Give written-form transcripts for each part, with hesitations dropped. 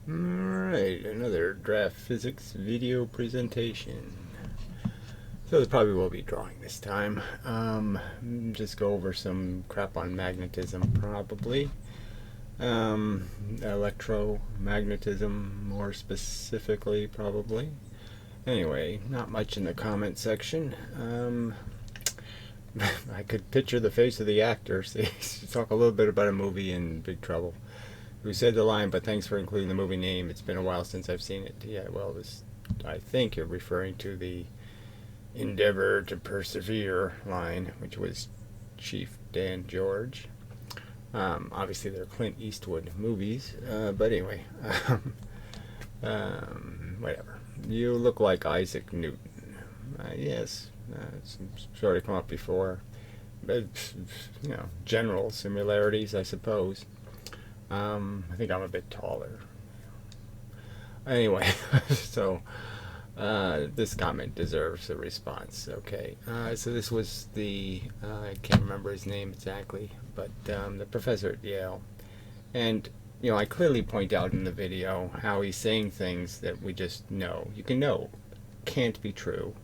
Alright, another draft physics video presentation. So there probably will be drawing this time. Just go over some crap on magnetism, probably. Electromagnetism, more specifically, probably. Anyway, not much in the comment section. I could picture the face of the actor. See, talk a little bit about a movie in Big Trouble. Who said the line, but thanks for including the movie name. It's been a while since I've seen it. Yeah, well, I think you're referring to the endeavor to persevere line, which was Chief Dan George. Obviously, they're Clint Eastwood movies, but anyway, whatever. You look like Isaac Newton. Yes, it's sort of come up before, but general similarities, I suppose. I think I'm a bit taller. Anyway, so this comment deserves a response. Okay, so this was I can't remember his name exactly, but the professor at Yale. And, I clearly point out in the video how he's saying things that we just know. You can know can't be true.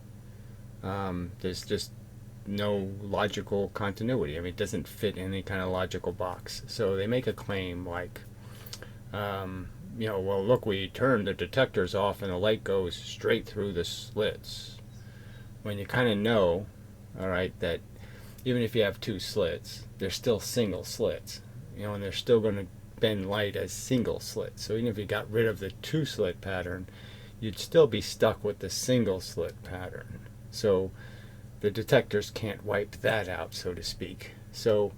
There's just no logical continuity. I mean, it doesn't fit in any kind of logical box. So they make a claim like, well, look, we turn the detectors off and the light goes straight through the slits. When you kind of know, all right, that even if you have two slits, they're still single slits, and they're still going to bend light as single slits. So even if you got rid of the two slit pattern, you'd still be stuck with the single slit pattern. So the detectors can't wipe that out, so to speak. So,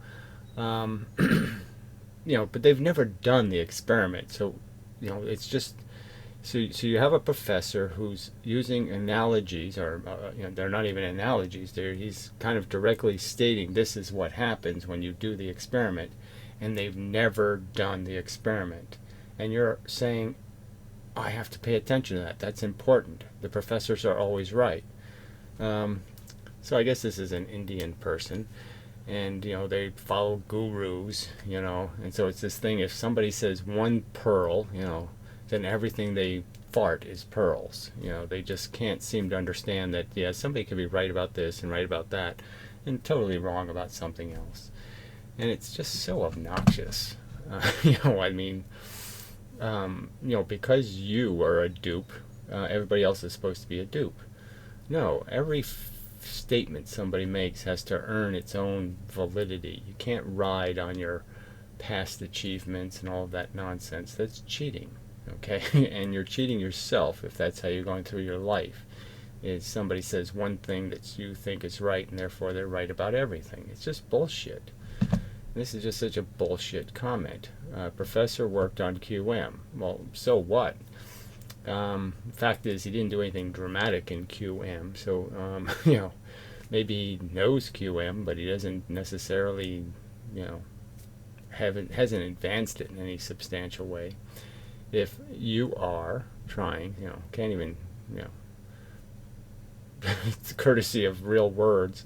but they've never done the experiment. So, it's just, so you have a professor who's using analogies, or, they're not even analogies. He's kind of directly stating this is what happens when you do the experiment, and they've never done the experiment. And you're saying, I have to pay attention to that. That's important. The professors are always right. So I guess this is an Indian person, and they follow gurus, and so it's this thing. If somebody says one pearl, then everything they fart is pearls. They just can't seem to understand that somebody could be right about this and right about that, and totally wrong about something else. And it's just so obnoxious. I mean, because you are a dupe, everybody else is supposed to be a dupe. No, every statement somebody makes has to earn its own validity. You can't ride on your past achievements and all of that nonsense. That's cheating, okay? And you're cheating yourself if that's how you're going through your life. Is somebody says one thing that you think is right and therefore they're right about everything. It's just bullshit. This is just such a bullshit comment. Professor worked on QM. Well, so what? Fact is, he didn't do anything dramatic in QM, so maybe he knows QM, but he doesn't necessarily, hasn't advanced it in any substantial way. If you are trying, can't even, it's courtesy of real words,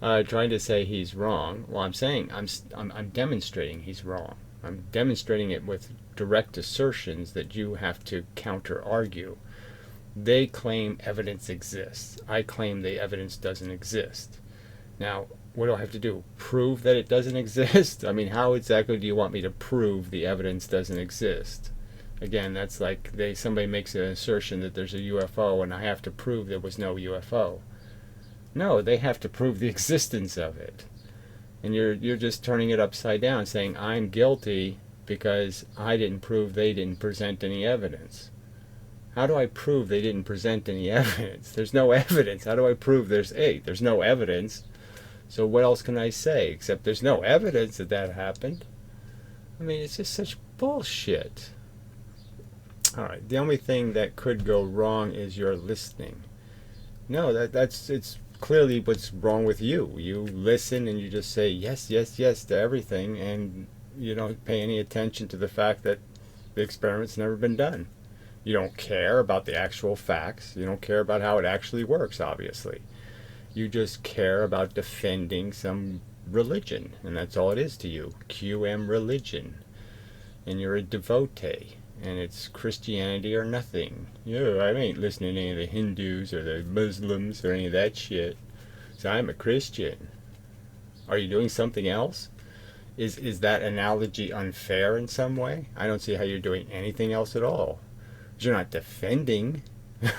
trying to say he's wrong. Well, I'm saying I'm demonstrating he's wrong. I'm demonstrating it with direct assertions that you have to counter-argue. They claim evidence exists. I claim the evidence doesn't exist. Now, what do I have to do? Prove that it doesn't exist? I mean, how exactly do you want me to prove the evidence doesn't exist? Again, that's like somebody makes an assertion that there's a UFO and I have to prove there was no UFO. No, they have to prove the existence of it. And you're just turning it upside down, saying I'm guilty because I didn't prove they didn't present any evidence. How do I prove they didn't present any evidence? There's no evidence. How do I prove there's no evidence? So what else can I say except there's no evidence that happened? I mean, it's just such bullshit. Alright, the only thing that could go wrong is your listening. No, it's clearly what's wrong with you. You listen and you just say yes, yes, yes to everything, and you don't pay any attention to the fact that the experiment's never been done. You don't care about the actual facts. You don't care about how it actually works, obviously. You just care about defending some religion, and that's all it is to you. QM religion. And you're a devotee. and it's Christianity or nothing. I ain't listening to any of the Hindus or the Muslims or any of that shit. So I'm a Christian. Are you doing something else? Is that analogy unfair in some way? I don't see how you're doing anything else at all. You're not defending.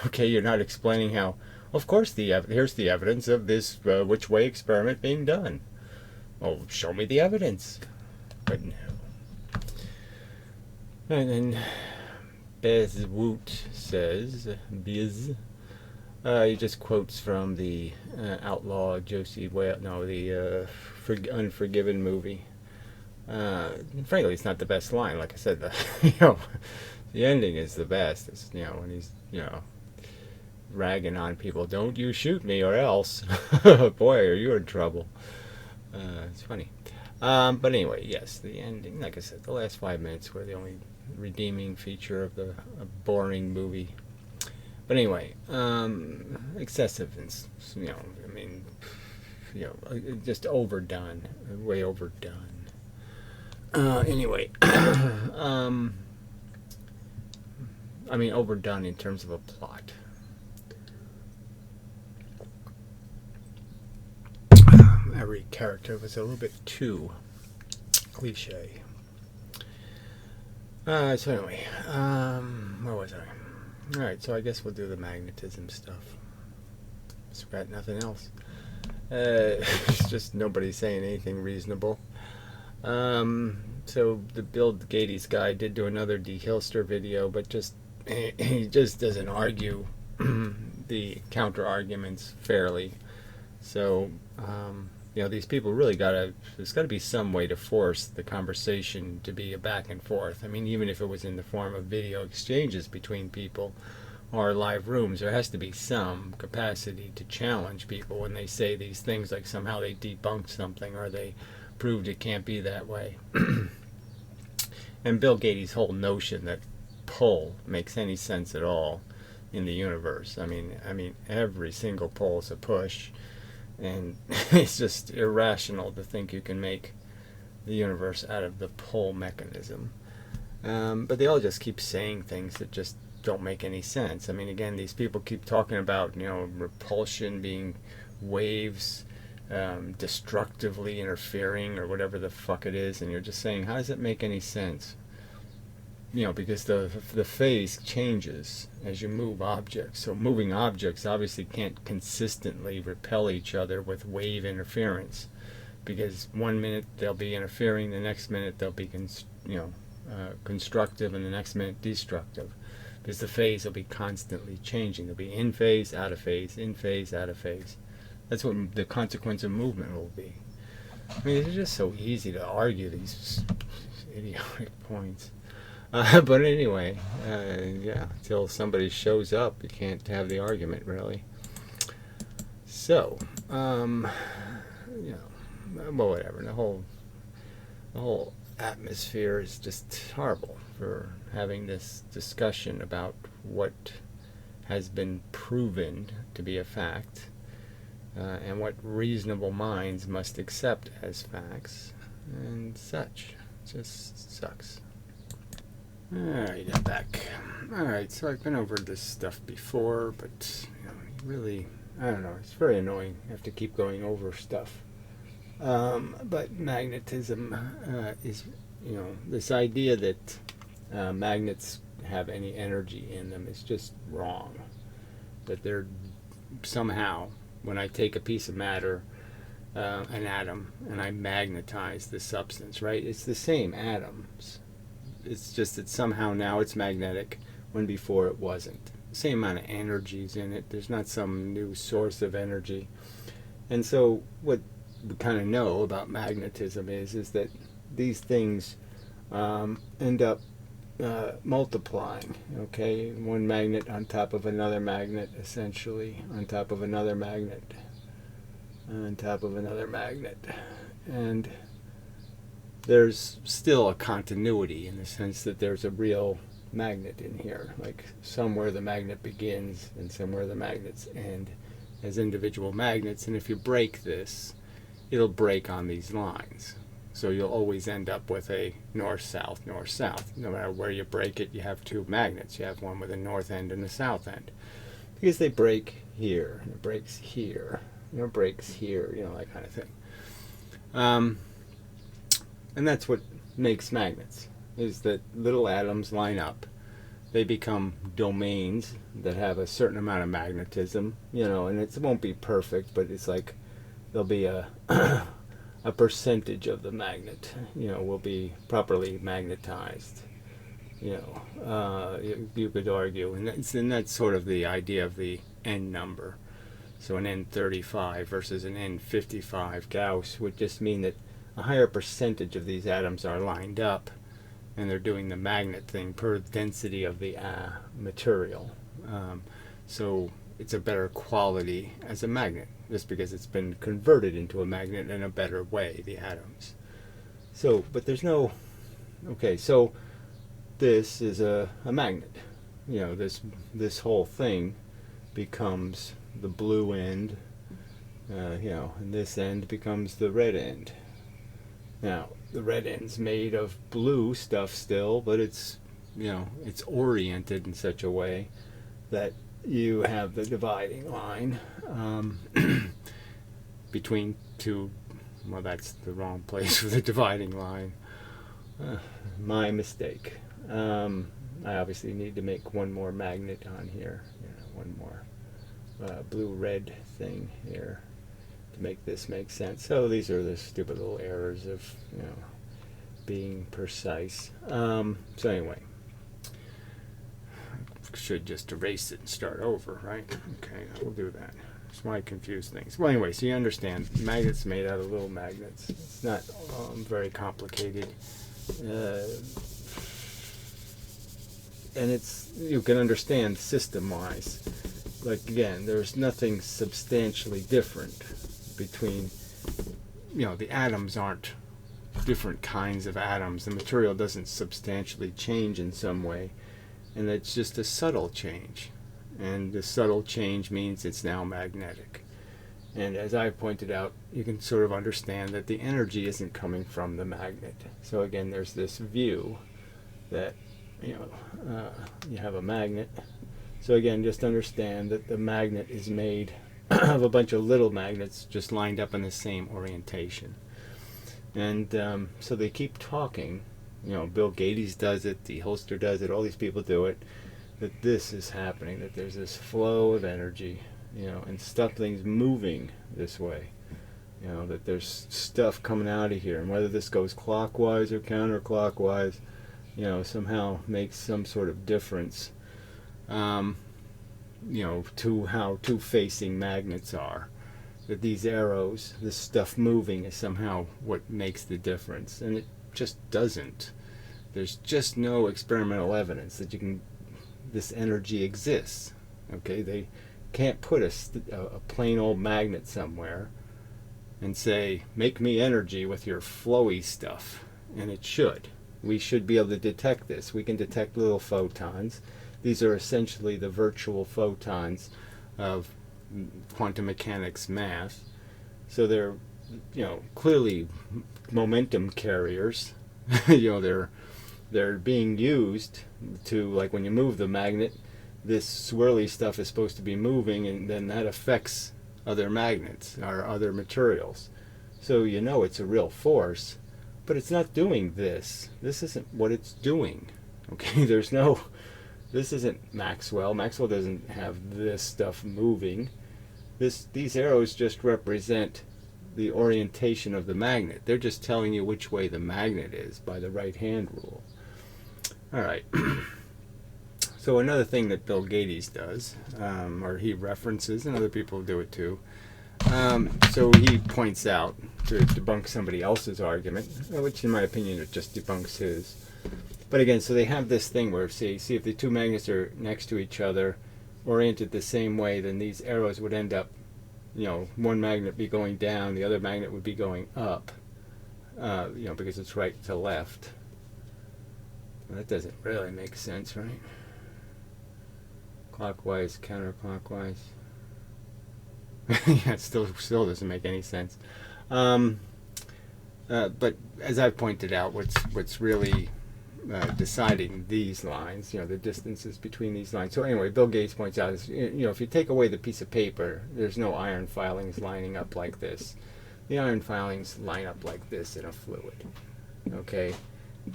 Okay, you're not explaining how. Of course, here's the evidence of this which way experiment being done. Oh, show me the evidence. But no. And then Bez Woot says, he just quotes from the outlaw Josie Whale, no, the Unforgiven movie. Frankly, it's not the best line. Like I said, the ending is the best. It's, when he's, ragging on people. Don't you shoot me or else. Boy, are you in trouble. It's funny. But anyway, yes, the ending, like I said, the last 5 minutes were the only redeeming feature of the boring movie. But anyway, excessive and, just overdone, way overdone. Anyway, overdone in terms of a plot. Every character was a little bit too cliche. So anyway, where was I? Alright, so I guess we'll do the magnetism stuff. Just got nothing else. It's just nobody saying anything reasonable. So the Bill Gates guy did do another D. Hilster video, but he just doesn't argue the counter arguments fairly. So these people really there's got to be some way to force the conversation to be a back and forth. Even if it was in the form of video exchanges between people or live rooms, there has to be some capacity to challenge people when they say these things, like somehow they debunked something or they proved it can't be that way. And Bill Gates' whole notion that pull makes any sense at all in the universe. Every single pull is a push. And it's just irrational to think you can make the universe out of the pull mechanism. But they all just keep saying things that just don't make any sense. Again, these people keep talking about, repulsion being waves destructively interfering or whatever the fuck it is. And you're just saying, how does it make any sense? Because the phase changes as you move objects. So moving objects obviously can't consistently repel each other with wave interference, because 1 minute they'll be interfering, the next minute they'll be constructive, and the next minute destructive, because the phase will be constantly changing. They'll be in phase, out of phase, in phase, out of phase. That's what the consequence of movement will be. It's just so easy to argue these idiotic points. But anyway, until somebody shows up, you can't have the argument, really. So, well, whatever. The whole atmosphere is just horrible for having this discussion about what has been proven to be a fact, and what reasonable minds must accept as facts, and such. It just sucks. Alright, I'm back. Alright, so I've been over this stuff before, but really, I don't know, it's very annoying. I have to keep going over stuff. But magnetism is, this idea that magnets have any energy in them is just wrong. That they're somehow, when I take a piece of matter, an atom, and I magnetize the substance, right? It's the same atoms. It's just that somehow now it's magnetic when before it wasn't. Same amount of energies in it. There's not some new source of energy. And so what we kind of know about magnetism is that these things end up multiplying. Okay, one magnet on top of another magnet, essentially, on top of another magnet, on top of another magnet. And there's still a continuity in the sense that there's a real magnet in here, like somewhere the magnet begins and somewhere the magnets end as individual magnets, and if you break this, it'll break on these lines. So you'll always end up with a north-south, north-south. No matter where you break it, you have two magnets. You have one with a north end and a south end. Because they break here, and it breaks here, and it breaks here, that kind of thing. And that's what makes magnets, is that little atoms line up. They become domains that have a certain amount of magnetism, and it won't be perfect, but it's like there'll be a percentage of the magnet, will be properly magnetized. You could argue, and that's sort of the idea of the N number. So an N35 versus an N55 Gauss would just mean that a higher percentage of these atoms are lined up, and they're doing the magnet thing per density of the material. So it's a better quality as a magnet, just because it's been converted into a magnet in a better way, the atoms. So, but there's no... Okay, so this is a magnet. This whole thing becomes the blue end, and this end becomes the red end. Now, the red end's made of blue stuff still, but it's oriented in such a way that you have the dividing line between two. Well, that's the wrong place for the dividing line. My mistake. I obviously need to make one more magnet on here. One more blue-red thing here to make this make sense. So these are the stupid little errors of being precise. So anyway, should just erase it and start over, right? Okay, we'll do that. That's why I confuse things. Well, anyway, so you understand, magnets made out of little magnets. It's not very complicated. And you can understand system-wise. Like, again, there's nothing substantially different between, the atoms aren't different kinds of atoms. The material doesn't substantially change in some way. And it's just a subtle change. And the subtle change means it's now magnetic. And as I pointed out, you can sort of understand that the energy isn't coming from the magnet. So again, there's this view that, you have a magnet. So again, just understand that the magnet is made of a bunch of little magnets just lined up in the same orientation. And so they keep talking. Bill Gates does it, the Holster does it, all these people do it, that this is happening, that there's this flow of energy, and things moving this way. That there's stuff coming out of here, and whether this goes clockwise or counterclockwise, somehow makes some sort of difference, to how two facing magnets are. That these arrows, this stuff moving, is somehow what makes the difference, and it just doesn't. There's just no experimental evidence that this energy exists. Okay, they can't put a plain old magnet somewhere and say, make me energy with your flowy stuff, and it should. We should be able to detect this. We can detect little photons. These are essentially the virtual photons of quantum mechanics math. So they're, clearly momentum carriers. They're being used to, like when you move the magnet, this swirly stuff is supposed to be moving, and then that affects other magnets or other materials. So it's a real force, but it's not doing this. This isn't what it's doing. Okay, this isn't Maxwell. Maxwell doesn't have this stuff moving. These arrows just represent the orientation of the magnet. They're just telling you which way the magnet is by the right hand rule. All right. So another thing that Bill Gates does, or he references, and other people do it too, so he points out to debunk somebody else's argument, which in my opinion it just debunks his. But again, so they have this thing where, see if the two magnets are next to each other, oriented the same way, then these arrows would end up, one magnet be going down, the other magnet would be going up, because it's right to left. Well, that doesn't really make sense, right? Clockwise, counterclockwise. Yeah, it still doesn't make any sense. But as I've pointed out, what's really deciding these lines, the distances between these lines. So anyway, Bill Gates points out is, if you take away the piece of paper, there's no iron filings lining up like this. The iron filings line up like this in a fluid. Okay,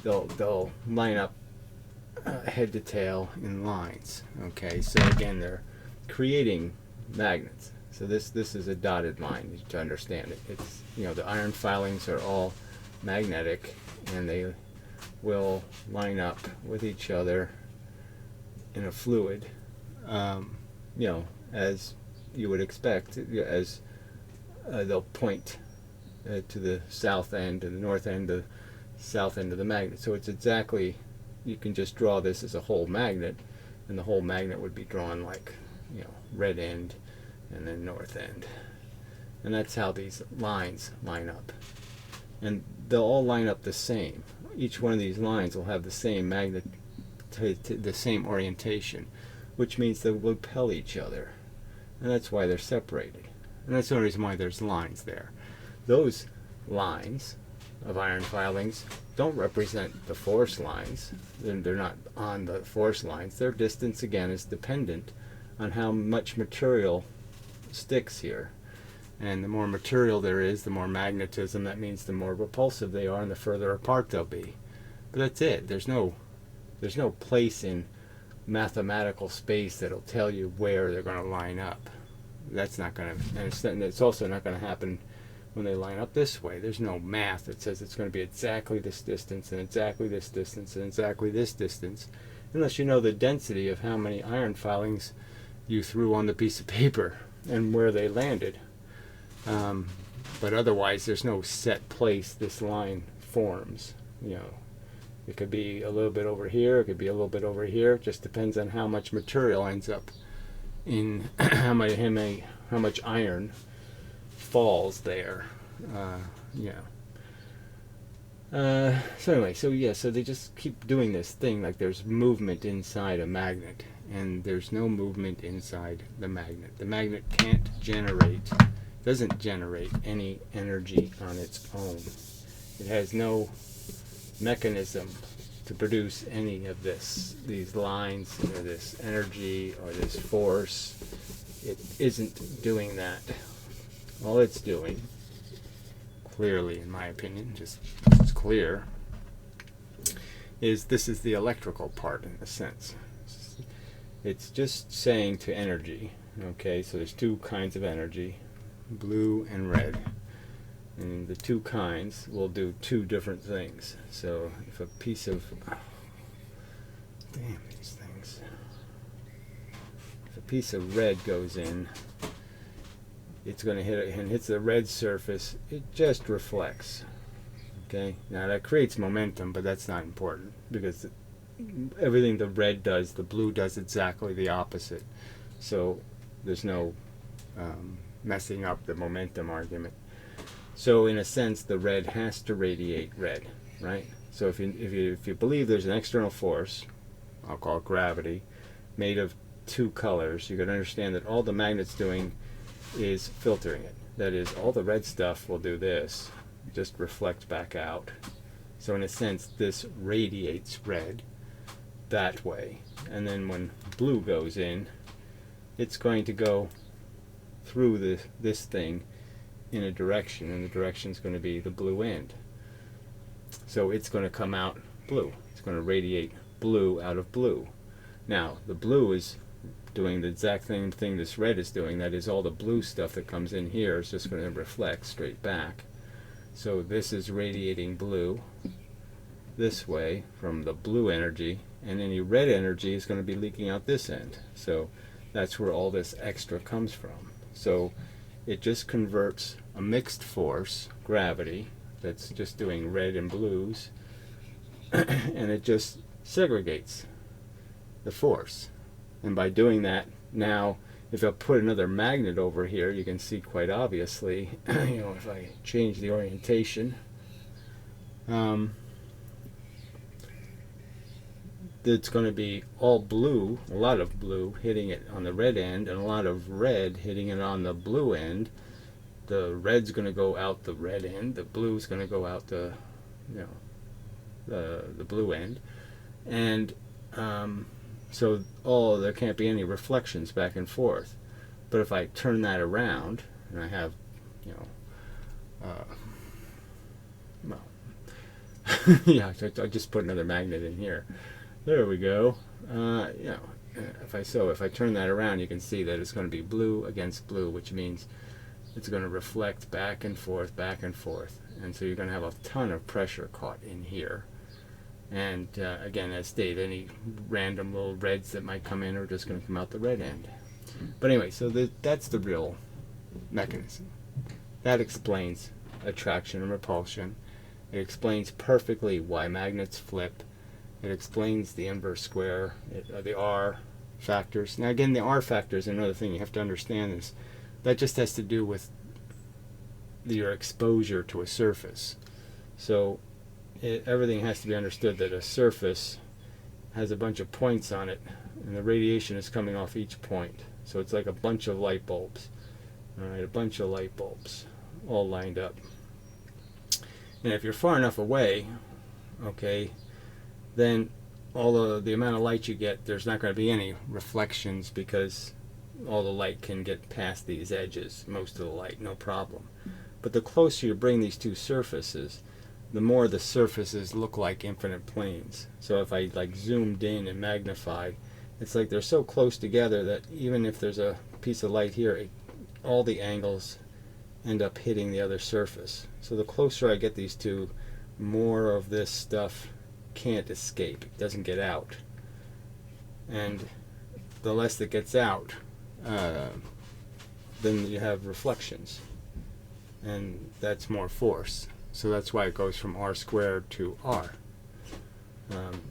they'll line up head to tail in lines. Okay, so again, they're creating magnets. So this is a dotted line to understand it. It's the iron filings are all magnetic, and they will line up with each other in a fluid, as you would expect, as they'll point to the south end and the north end, the south end of the magnet. So it's exactly, you can just draw this as a whole magnet, and the whole magnet would be drawn like, red end and then north end. And that's how these lines line up. And they'll all line up the same. Each one of these lines will have the same magnet, the same orientation, which means they'll repel each other. And that's why they're separated. And that's the only reason why there's lines there. Those lines of iron filings don't represent the force lines. They're not on the force lines. Their distance, again, is dependent on how much material sticks here. And the more material there is, the more magnetism. That means the more repulsive they are and the further apart they'll be. But that's it. There's no place in mathematical space that'll tell you where they're going to line up. That's not going to, and it's also not going to happen when they line up this way. There's no math that says it's going to be exactly this distance and exactly this distance and exactly this distance, unless you know the density of how many iron filings you threw on the piece of paper and where they landed. But otherwise, there's no set place this line forms. It could be a little bit over here, it could be a little bit over here. It just depends on how much material ends up in how much iron falls there. So anyway, so they just keep doing this thing like there's movement inside a magnet, and there's no movement inside the magnet. The magnet doesn't generate any energy on its own. It has no mechanism to produce any of these lines, or this energy, or this force. It isn't doing that. All it's doing, clearly in my opinion, just it's clear, is this is the electrical part in a sense. It's just saying to energy, okay, so there's two kinds of energy, blue and red. And the two kinds will do two different things. So if a piece of, damn these things, if a piece of red goes in, it's going to hit it and hits the red surface, it just reflects. Okay, now that creates momentum, but that's not important, because everything the red does, the blue does exactly the opposite. So there's no messing up the momentum argument. So in a sense, the red has to radiate red, right? So if you believe there's an external force, I'll call it gravity, made of two colors, you can understand that all the magnet's doing is filtering it. That is, all the red stuff will do this, just reflect back out. So in a sense, this radiates red that way. And then when blue goes in, it's going to go through this thing in a direction, and the direction is going to be the blue end. So it's going to come out blue. It's going to radiate blue out of blue. Now, the blue is doing the exact same thing this red is doing. That is, all the blue stuff that comes in here is just going to reflect straight back. So this is radiating blue this way from the blue energy, and any red energy is going to be leaking out this end. So that's where all this extra comes from. So it just converts a mixed force, gravity, that's just doing red and blues, and it just segregates the force. And by doing that, now if I put another magnet over here, you can see quite obviously, if I change the orientation, it's going to be all blue, a lot of blue hitting it on the red end, and a lot of red hitting it on the blue end. the red's going to go out the red end, the blue's going to go out the, the blue end, and so there can't be any reflections back and forth. But if I turn that around and I have, yeah, I just put another magnet in here. There we go. If I turn that around, you can see that it's going to be blue against blue, which means it's going to reflect back and forth, and so you're going to have a ton of pressure caught in here. And again, as stated, any random little reds that might come in are just going to come out the red end. But anyway, so that's the real mechanism. That explains attraction and repulsion. It explains perfectly why magnets flip. It explains the inverse square, the R factors. Now again, the R factor is another thing you have to understand. Is that just has to do with your exposure to a surface. So everything has to be understood that a surface has a bunch of points on it, and the radiation is coming off each point. So it's like a bunch of light bulbs. All right, a bunch of light bulbs all lined up. And if you're far enough away, okay, then all the amount of light you get, there's not going to be any reflections because all the light can get past these edges, most of the light, no problem. But the closer you bring these two surfaces, the more the surfaces look like infinite planes. So if I like zoomed in and magnified, it's like they're so close together that even if there's a piece of light here, all the angles end up hitting the other surface. So the closer I get these two, more of this stuff can't escape. It doesn't get out. And the less that gets out, then you have reflections. And that's more force. So that's why it goes from R squared to R.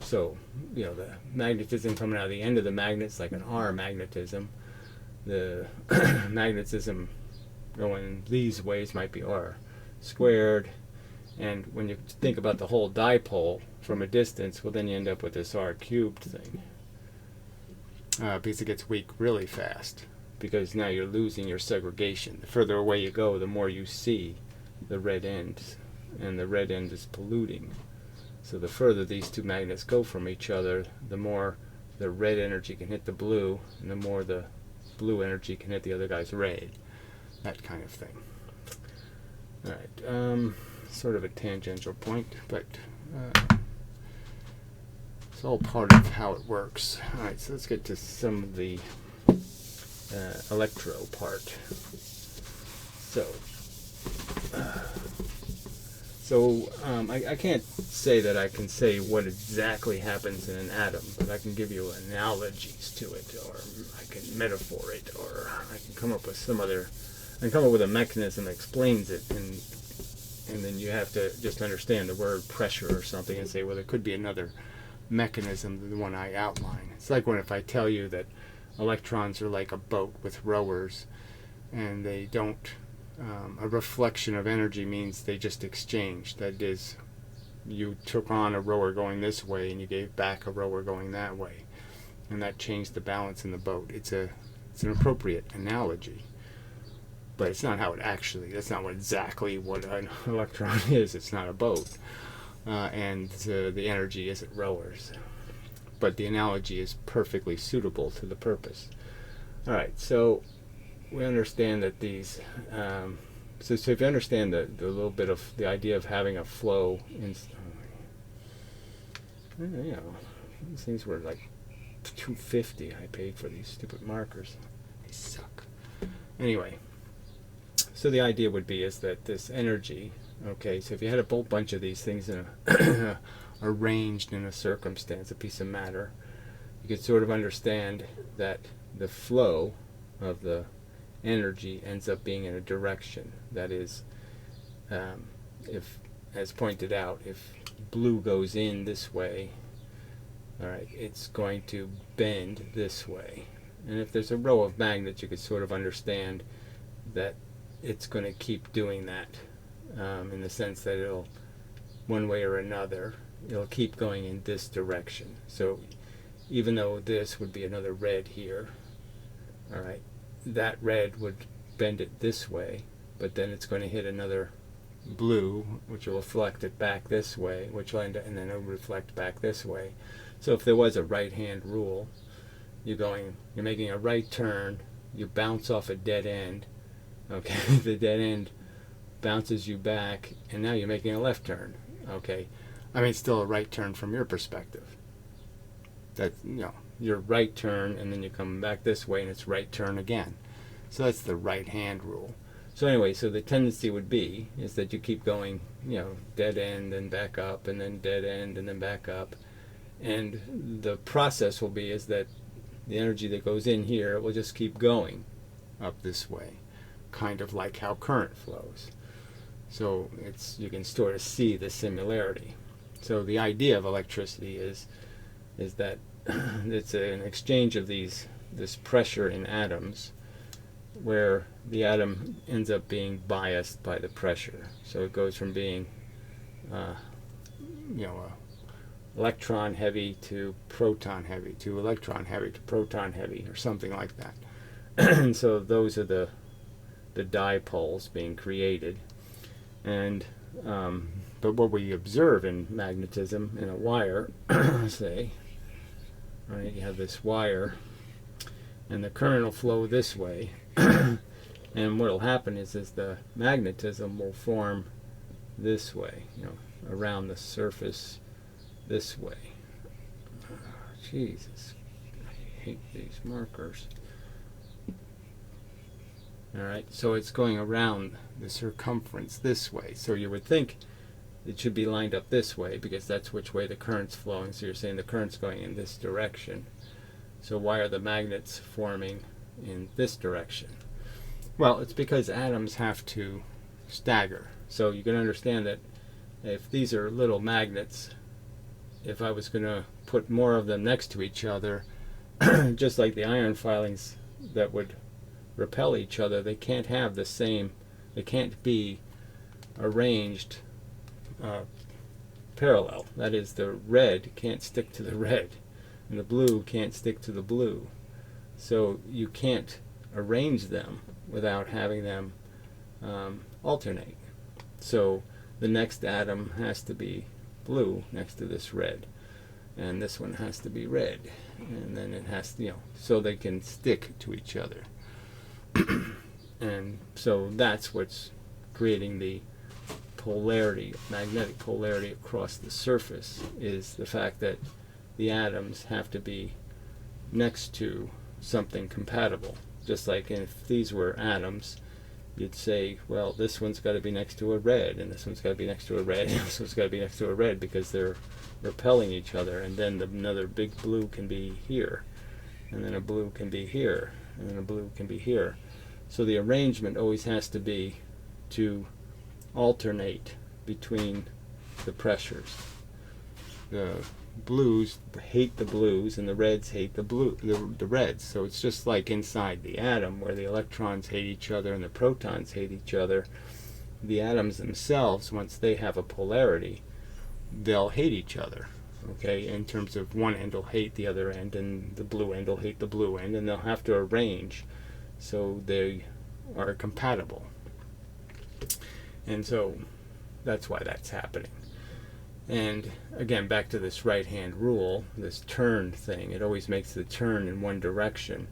So, the magnetism coming out of the end of the magnet's like an R magnetism. The magnetism going these ways might be R squared. And when you think about the whole dipole from a distance, well, then you end up with this R cubed thing. Because it gets weak really fast. Because now you're losing your segregation. The further away you go, the more you see the red end. And the red end is polluting. So the further these two magnets go from each other, the more the red energy can hit the blue, and the more the blue energy can hit the other guy's red. That kind of thing. Alright, sort of a tangential point, but it's all part of how it works. Alright, so let's get to some of the electro part. So I can't say that I can say what exactly happens in an atom, but I can give you analogies to it, or I can metaphor it, or I can come up with a mechanism that explains it, and then you have to just understand the word pressure or something and say, well, there could be another mechanism than the one I outline. It's like if I tell you that electrons are like a boat with rowers, and they don't. A reflection of energy means they just exchanged. That is, you took on a rower going this way and you gave back a rower going that way, and that changed the balance in the boat. It's an appropriate analogy, but it's not how it actually. That's not exactly what an electron is. It's not a boat, and the energy isn't rowers. But the analogy is perfectly suitable to the purpose. All right, so. We understand that these, so if you understand the little bit of the idea of having a flow in, these things were like $2.50 I paid for these stupid markers. They suck. Anyway, so the idea would be is that this energy, okay, so if you had a whole bunch of these things in arranged in a circumstance, a piece of matter, you could sort of understand that the flow of the energy ends up being in a direction. That is, if, as pointed out, if blue goes in this way, all right, it's going to bend this way. And if there's a row of magnets, you could sort of understand that it's going to keep doing that, in the sense that it'll, one way or another, it'll keep going in this direction. So even though this would be another red here, all right, that red would bend it this way, but then it's going to hit another blue, which will reflect it back this way, which will end up, and then it'll reflect back this way. So if there was a right-hand rule, you're making a right turn, you bounce off a dead end, okay, the dead end bounces you back, and now you're making a left turn, okay. I mean, it's still a right turn from your perspective. That's, your right turn, and then you come back this way, and it's right turn again. So that's the right-hand rule. So anyway, so the tendency would be is that you keep going, dead end and back up, and then dead end and then back up, and the process will be is that the energy that goes in here will just keep going up this way, kind of like how current flows. So you can sort of see the similarity. So the idea of electricity is that it's an exchange of this pressure in atoms, where the atom ends up being biased by the pressure. So it goes from being, electron heavy to proton heavy to electron heavy to proton heavy, or something like that. And so those are the dipoles being created. And but what we observe in magnetism in a wire, say, right, you have this wire, and the current will flow this way. And what will happen is the magnetism will form this way, around the surface this way. Jesus, I hate these markers. Alright, so it's going around the circumference this way. So you would think it should be lined up this way, because that's which way the current's flowing. So you're saying the current's going in this direction. So why are the magnets forming in this direction? Well, it's because atoms have to stagger. So you can understand that if these are little magnets, if I was going to put more of them next to each other, just like the iron filings that would repel each other, they can't have the same, they can't be arranged parallel. That is, the red can't stick to the red, and the blue can't stick to the blue. So you can't arrange them without having them alternate. So the next atom has to be blue next to this red, and this one has to be red, and then it has to, so they can stick to each other. And so that's what's creating the polarity, magnetic polarity across the surface, is the fact that the atoms have to be next to something compatible. Just like if these were atoms, you'd say, well, this one's got to be next to a red, and this one's got to be next to a red, and this one's got to be next to a red, because they're repelling each other. And then another big blue can be here, and then a blue can be here, and then a blue can be here. So the arrangement always has to be to alternate between the pressures. The blues hate the blues, and the reds hate the reds. So it's just like inside the atom, where the electrons hate each other and the protons hate each other. The atoms themselves, once they have a polarity, they'll hate each other. Okay, in terms of one end will hate the other end, and the blue end will hate the blue end, and they'll have to arrange so they are compatible. And so that's why that's happening. And again, back to this right-hand rule, this turn thing, it always makes the turn in one direction,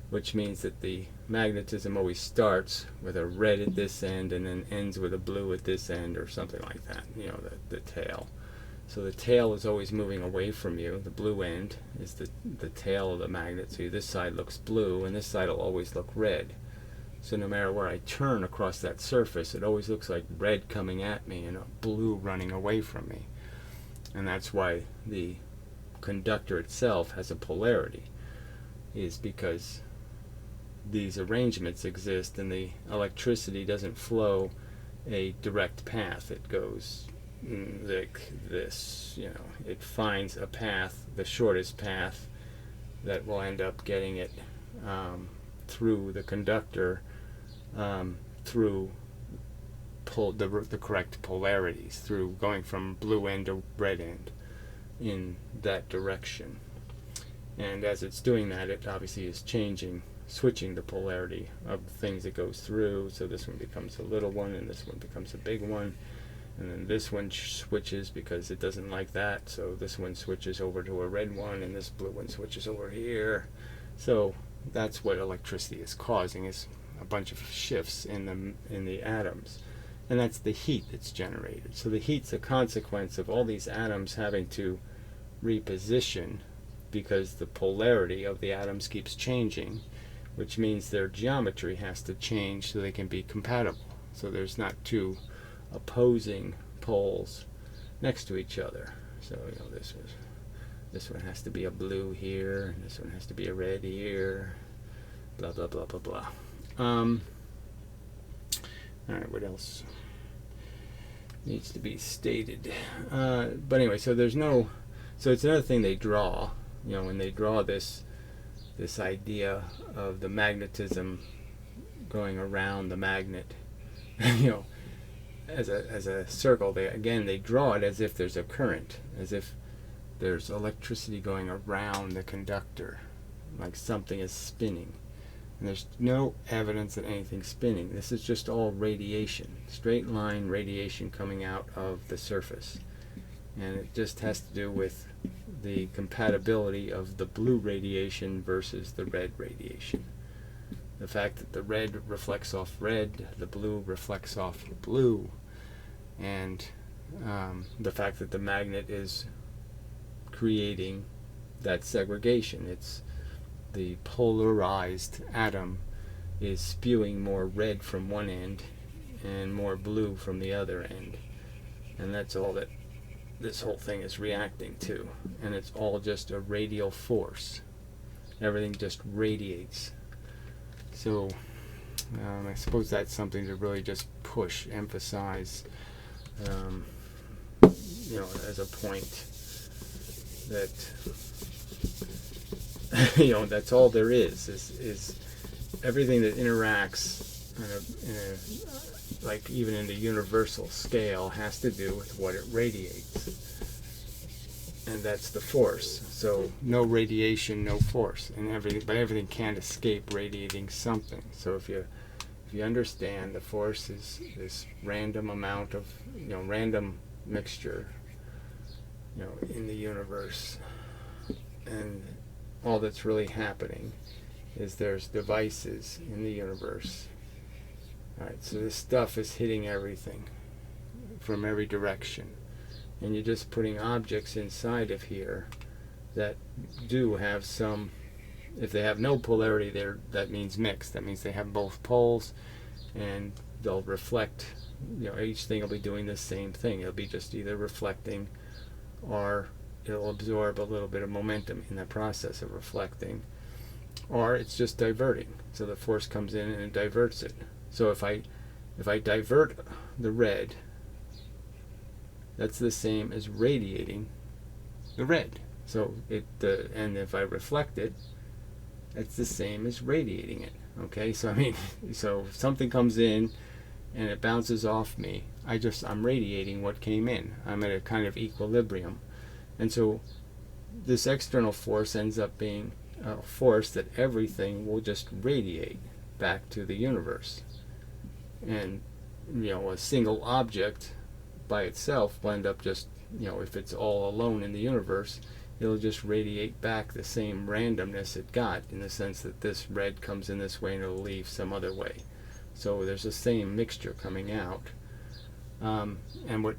which means that the magnetism always starts with a red at this end and then ends with a blue at this end, or something like that, the tail. So the tail is always moving away from you. The blue end is the tail of the magnet. So this side looks blue, and this side will always look red. So no matter where I turn across that surface, it always looks like red coming at me and a blue running away from me. And that's why the conductor itself has a polarity, is because these arrangements exist, and the electricity doesn't flow a direct path. It goes like this, it finds a path, the shortest path, that will end up getting it through the conductor, through the correct polarities, through going from blue end to red end in that direction. And as it's doing that, it obviously is switching the polarity of the things it goes through. So this one becomes a little one, and this one becomes a big one. And then this one switches because it doesn't like that. So this one switches over to a red one, and this blue one switches over here. So that's what electricity is causing, is a bunch of shifts in the atoms. And that's the heat that's generated. So the heat's a consequence of all these atoms having to reposition because the polarity of the atoms keeps changing, which means their geometry has to change so they can be compatible. So there's not two opposing poles next to each other. So this one has to be a blue here, and this one has to be a red here, blah blah blah blah blah. Alright, what else needs to be stated? But anyway, so it's another thing they draw, when they draw this idea of the magnetism going around the magnet, as a circle. They draw it as if there's a current, as if there's electricity going around the conductor, like something is spinning. And there's no evidence that anything's spinning. This is just all radiation, straight line radiation coming out of the surface. And it just has to do with the compatibility of the blue radiation versus the red radiation. The fact that the red reflects off red, the blue reflects off blue, and the fact that the magnet is creating that segregation. It's the polarized atom is spewing more red from one end and more blue from the other end. And that's all that this whole thing is reacting to. And it's all just a radial force. Everything just radiates. So I suppose that's something to really just emphasize, as a point that that's all there is everything that interacts in a like even in the universal scale has to do with what it radiates, and that's the force. So no radiation, no force, and everything can't escape radiating something. So if you understand the force is this random amount of random mixture in the universe, and all that's really happening is there's devices in the universe. Alright, so this stuff is hitting everything from every direction, and you're just putting objects inside of here that do have some, if they have no polarity there, that means mixed. That means they have both poles, and they'll reflect, each thing will be doing the same thing. It'll be just either reflecting, or it'll absorb a little bit of momentum in the process of reflecting, or it's just diverting. So the force comes in and it diverts it. So if I divert the red, that's the same as radiating the red. So and if I reflect it, that's the same as radiating it. Okay, so so if something comes in and it bounces off me, I'm radiating what came in. I'm at a kind of equilibrium. And so this external force ends up being a force that everything will just radiate back to the universe. And a single object by itself will end up just, if it's all alone in the universe, it'll just radiate back the same randomness it got, in the sense that this red comes in this way and it'll leave some other way. So there's the same mixture coming out. And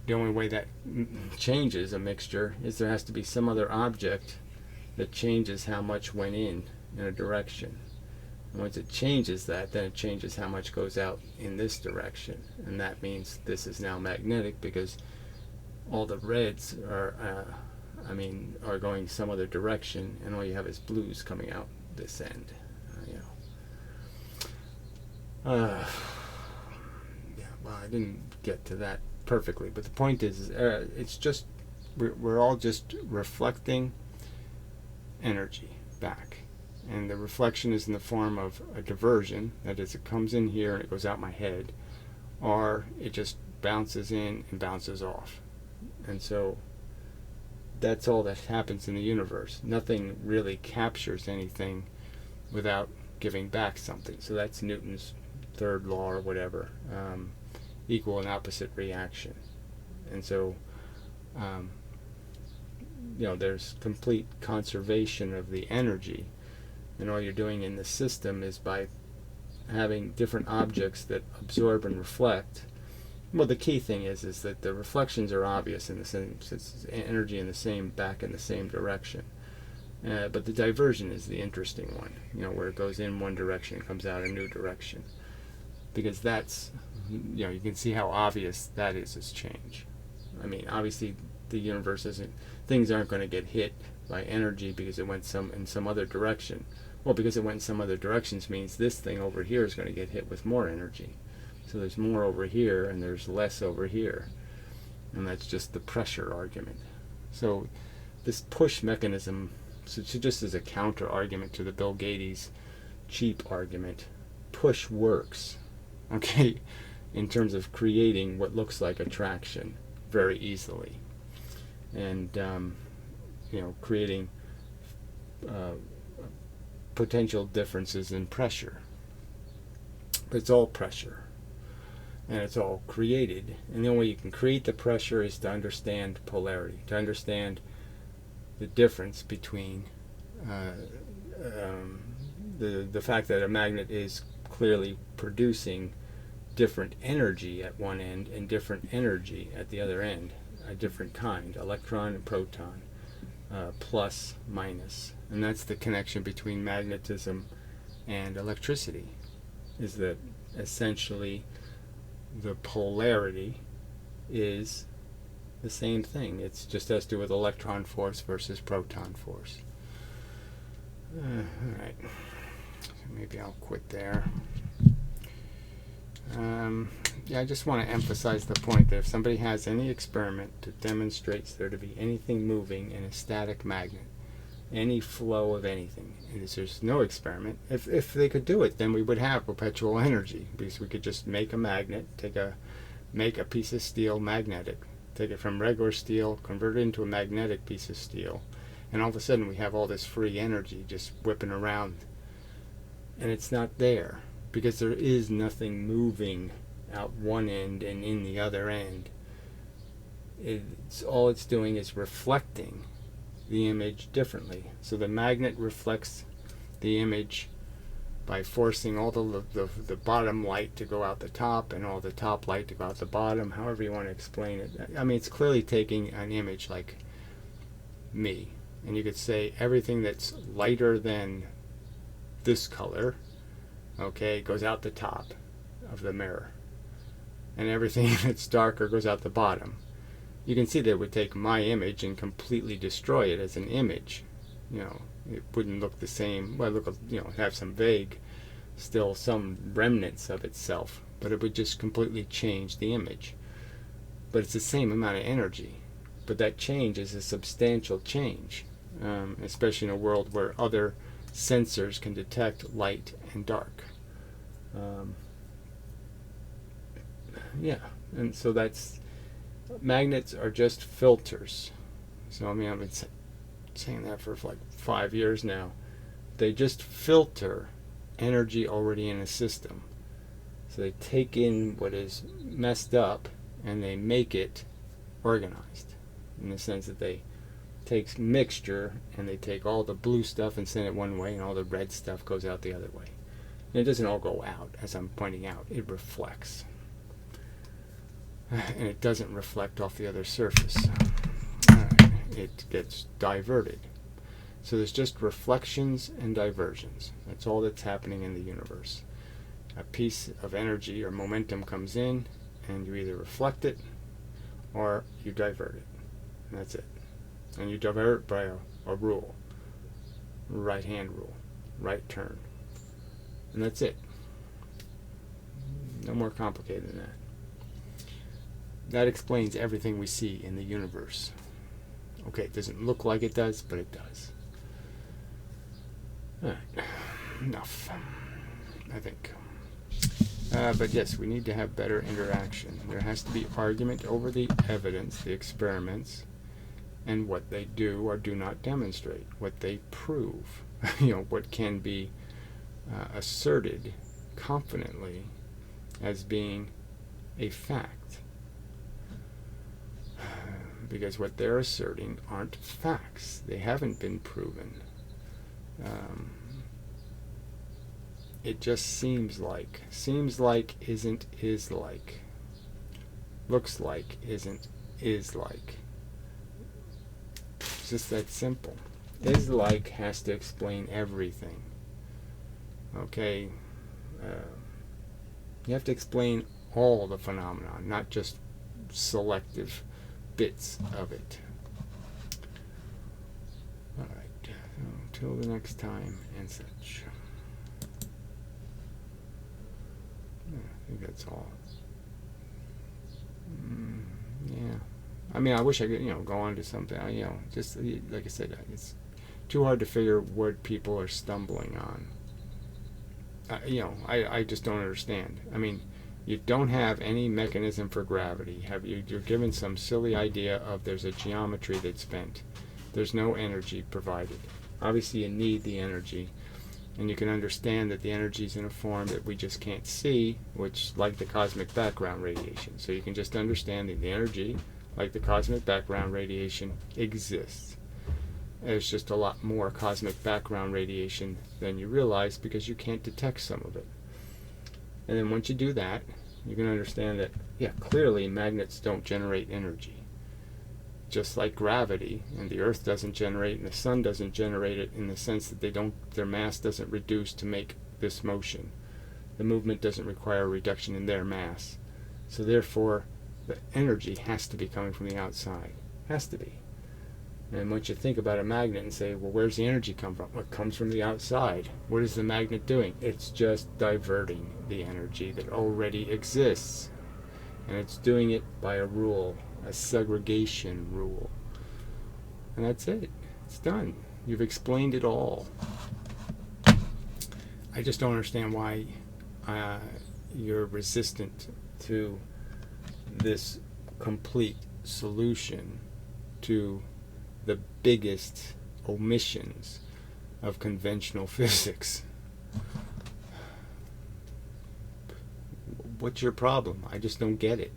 the only way that changes a mixture is there has to be some other object that changes how much went in a direction. And once it changes that, then it changes how much goes out in this direction. And that means this is now magnetic, because all the reds are going some other direction, and all you have is blues coming out this end. Well, I didn't get to that perfectly, but the point is, it's just we're all just reflecting energy back, and the reflection is in the form of a diversion. That is, it comes in here and it goes out my head, or it just bounces in and bounces off. And so that's all that happens in the universe. Nothing really captures anything without giving back something. So that's Newton's third law or whatever, equal and opposite reaction. And so there's complete conservation of the energy, and all you're doing in the system is by having different objects that absorb and reflect. Well, the key thing is that the reflections are obvious in the same, it's energy in the same, back in the same direction. But the diversion is the interesting one, where it goes in one direction and comes out a new direction. Because that's, you can see how obvious that is as change. I mean, obviously the universe things aren't going to get hit by energy because it went in some other direction. Well, because it went in some other directions means this thing over here is going to get hit with more energy. So there's more over here and there's less over here. And that's just the pressure argument. So this push mechanism, so just as a counter argument to the Bill Gates cheap argument, push works, okay, in terms of creating what looks like attraction very easily. And, creating potential differences in pressure. But it's all pressure. And it's all created. And the only way you can create the pressure is to understand polarity, to understand the difference between the fact that a magnet is clearly producing different energy at one end and different energy at the other end, a different kind, electron and proton, plus, minus. And that's the connection between magnetism and electricity, is that essentially the polarity is the same thing. It's just has to do with electron force versus proton force. Alright, so maybe I'll quit there. I just want to emphasize the point that if somebody has any experiment that demonstrates there to be anything moving in a static magnet, any flow of anything, and there's no experiment, if they could do it, then we would have perpetual energy, because we could just make a magnet, make a piece of steel magnetic, take it from regular steel, convert it into a magnetic piece of steel, and all of a sudden we have all this free energy just whipping around, and it's not there, because there is nothing moving out one end and in the other end. All it's doing is reflecting the image differently. So the magnet reflects the image by forcing all the bottom light to go out the top and all the top light to go out the bottom, however you want to explain it. I mean, it's clearly taking an image like me, and you could say everything that's lighter than this color, okay, goes out the top of the mirror, and everything that's darker goes out the bottom. You can see that it would take my image and completely destroy it as an image. It wouldn't look the same. Well, have some vague, still some remnants of itself, but it would just completely change the image. But it's the same amount of energy. But that change is a substantial change, especially in a world where other sensors can detect light and dark. And so magnets are just filters. So I've been saying that for like 5 years now. They just filter energy already in a system. So they take in what is messed up and they make it organized, in the sense that they take mixture and they take all the blue stuff and send it one way, and all the red stuff goes out the other way. And it doesn't all go out, as I'm pointing out. It reflects. And it doesn't reflect off the other surface. It gets diverted. So there's just reflections and diversions. That's all that's happening in the universe. A piece of energy or momentum comes in, and you either reflect it or you divert it. And that's it. And you divert it by a rule. Right hand rule. Right turn. And that's it. No more complicated than that. That explains everything we see in the universe. Okay, it doesn't look like it does, but it does. Alright, enough, I think. But yes, we need to have better interaction. There has to be argument over the evidence, the experiments, and what they do or do not demonstrate, what they prove, what can be asserted confidently as being a fact. Because what they're asserting aren't facts. They haven't been proven. It just seems like. Seems like isn't is like. Looks like isn't is like. It's just that simple. Is like has to explain everything. Okay? You have to explain all the phenomenon, not just selective bits of it. Alright, until the next time and such. Yeah, I think that's all. Yeah. I mean, I wish I could, go on to something. Just like I said, it's too hard to figure what people are stumbling on. I just don't understand. I mean, you don't have any mechanism for gravity. You're given some silly idea of there's a geometry that's bent. There's no energy provided. Obviously, you need the energy, and you can understand that the energy is in a form that we just can't see, which, like the cosmic background radiation. So you can just understand that the energy, like the cosmic background radiation, exists. There's just a lot more cosmic background radiation than you realize because you can't detect some of it. And then once you do that, you can understand that, clearly magnets don't generate energy. Just like gravity, and the Earth doesn't generate, and the Sun doesn't generate it in the sense that their mass doesn't reduce to make this motion. The movement doesn't require a reduction in their mass. So therefore, the energy has to be coming from the outside. Has to be. And once you think about a magnet and say, well, where's the energy come from? Well, it comes from the outside. What is the magnet doing? It's just diverting the energy that already exists. And it's doing it by a rule, a segregation rule. And that's it. It's done. You've explained it all. I just don't understand why you're resistant to this complete solution to the biggest omissions of conventional physics. What's your problem? I just don't get it.